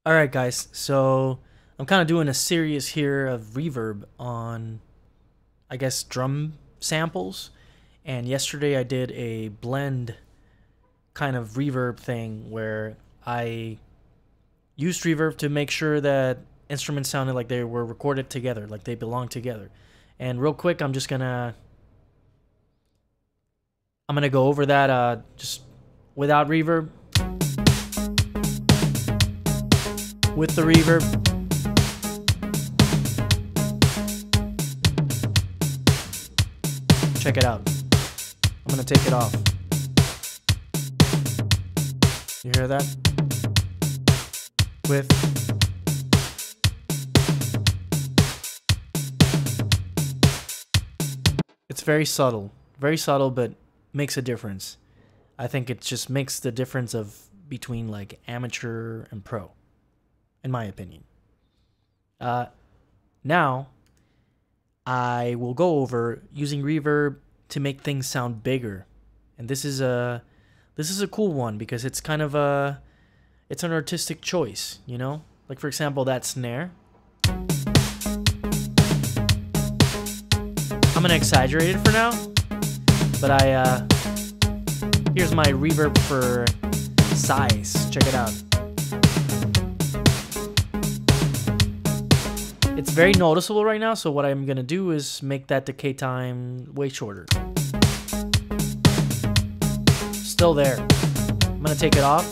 Alright guys, so I'm kind of doing a series here of reverb on, I guess, drum samples. And yesterday I did a blend kind of reverb thing where I used reverb to make sure that instruments sounded like they were recorded together, like they belong together. And real quick, I'm gonna go over that just without reverb, with the reverb. Check it out. I'm gonna take it off. You hear that? With it's very subtle, but makes a difference. I think it just makes the difference of between like amateur and pro, in my opinion. Now I will go over using reverb to make things sound bigger, and this is a cool one because it's kind of it's an artistic choice, you know. Like for example, that snare. I'm gonna exaggerate it for now, but here's my reverb for size. Check it out. It's very noticeable right now, so what I'm gonna do is make that decay time way shorter. Still there. I'm gonna take it off.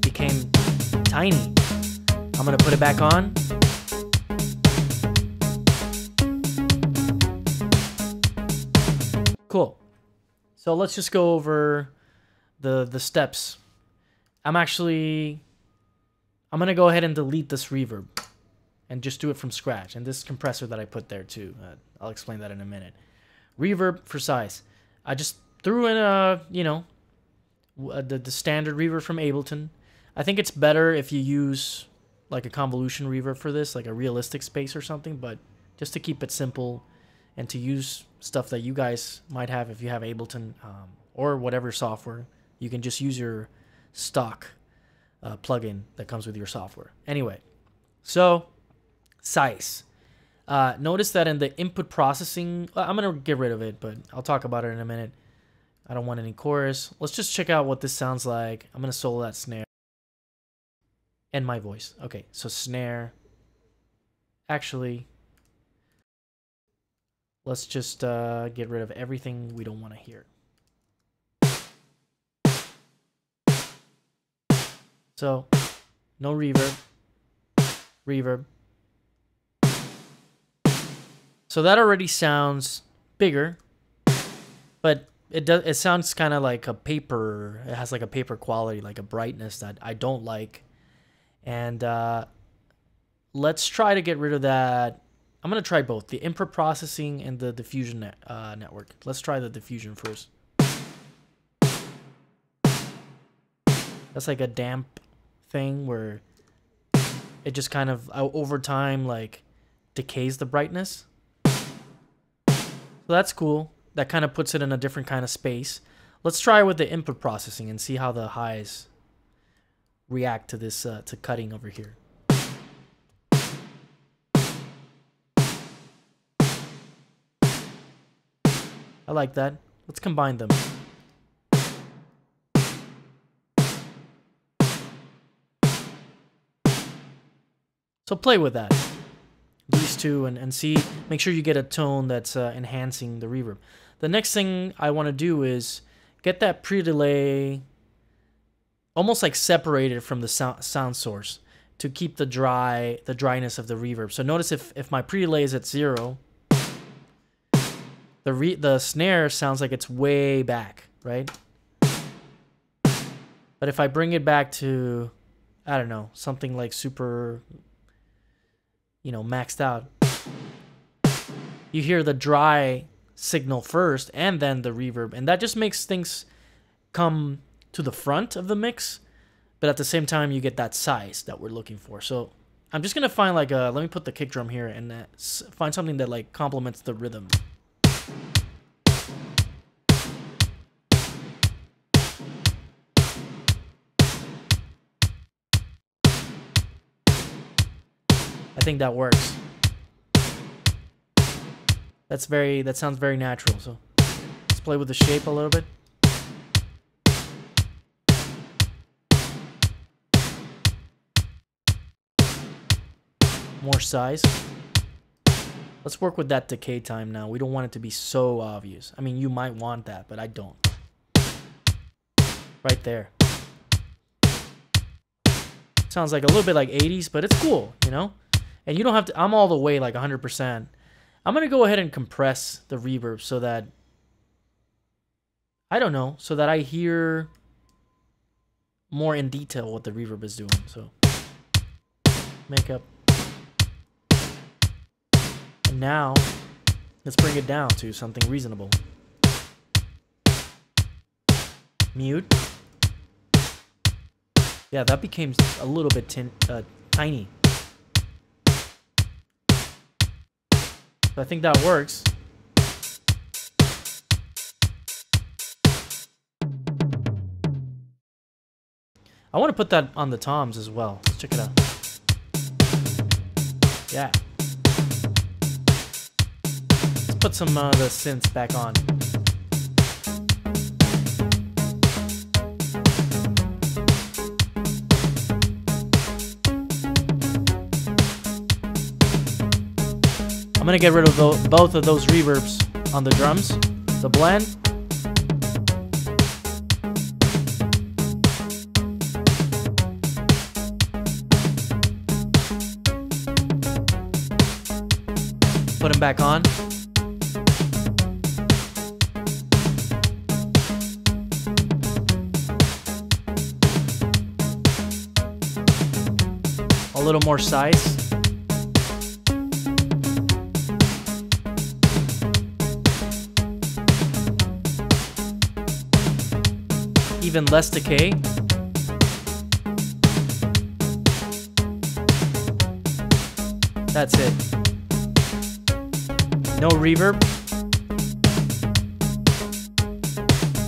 Became tiny. I'm gonna put it back on. Cool. So let's just go over the steps. I'm gonna go ahead and delete this reverb and just do it from scratch. And this compressor that I put there too. I'll explain that in a minute. Reverb for size. I just threw in the standard reverb from Ableton. I think it's better if you use like a convolution reverb for this, like a realistic space or something, but just to keep it simple and to use stuff that you guys might have if you have Ableton or whatever software, you can just use your stock plugin that comes with your software. Anyway, so size. Notice that in the input processing, I'm going to get rid of it, but I'll talk about it in a minute. I don't want any chorus. Let's just check out what this sounds like. I'm going to solo that snare and my voice. Okay, so snare. Actually, let's just get rid of everything we don't want to hear. So, no reverb. Reverb. So that already sounds bigger, but it sounds kind of like a paper. It has like a paper quality, like a brightness that I don't like. And let's try to get rid of that. I'm gonna try both the input processing and the diffusion network. Let's try the diffusion first. That's like a damp thing where it just kind of over time like decays the brightness. So that's cool. That kind of puts it in a different kind of space. Let's try with the input processing and see how the highs react to this to cutting over here. I like that. Let's combine them. So play with that. These two and see, make sure you get a tone that's enhancing the reverb. The next thing I want to do is get that pre-delay almost like separated from the sound source to keep the dryness of the reverb. So notice if my pre-delay is at 0, the snare sounds like it's way back, right? But if I bring it back to, I don't know, something like super, maxed out, you hear the dry signal first and then the reverb, and that just makes things come to the front of the mix, but at the same time you get that size that we're looking for. So I'm just gonna find like let me put the kick drum here and find something that like complements the rhythm. I think that works. That sounds very natural. So let's play with the shape a little bit. More size. Let's work with that decay time now. We don't want it to be so obvious. I mean, you might want that, but I don't. Right there. Sounds like a little bit like 80s, but it's cool, you know? And you don't have to, I'm all the way like 100%. I'm going to go ahead and compress the reverb so that, I don't know, so that I hear more in detail what the reverb is doing. So, makeup. And now, let's bring it down to something reasonable. Mute. Yeah, that became a little bit tiny. So I think that works. I want to put that on the toms as well. Let's check it out. Yeah. Let's put some of the synths back on. I'm gonna get rid of both of those reverbs on the drums, the blend. Put them back on. A little more size. Even less decay. That's it. No reverb.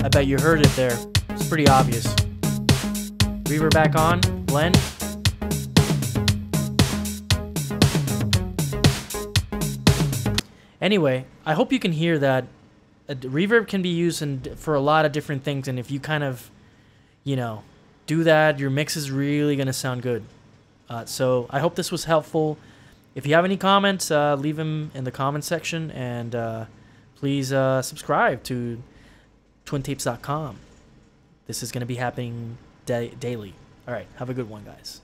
I bet you heard it there. It's pretty obvious. Reverb back on. Blend. Anyway, I hope you can hear that. Reverb can be used for a lot of different things, and if you kind of, you know, do that, your mix is really going to sound good. So I hope this was helpful. If you have any comments, leave them in the comment section, and please subscribe to twintapes.com. This is going to be happening daily. All right, have a good one, guys.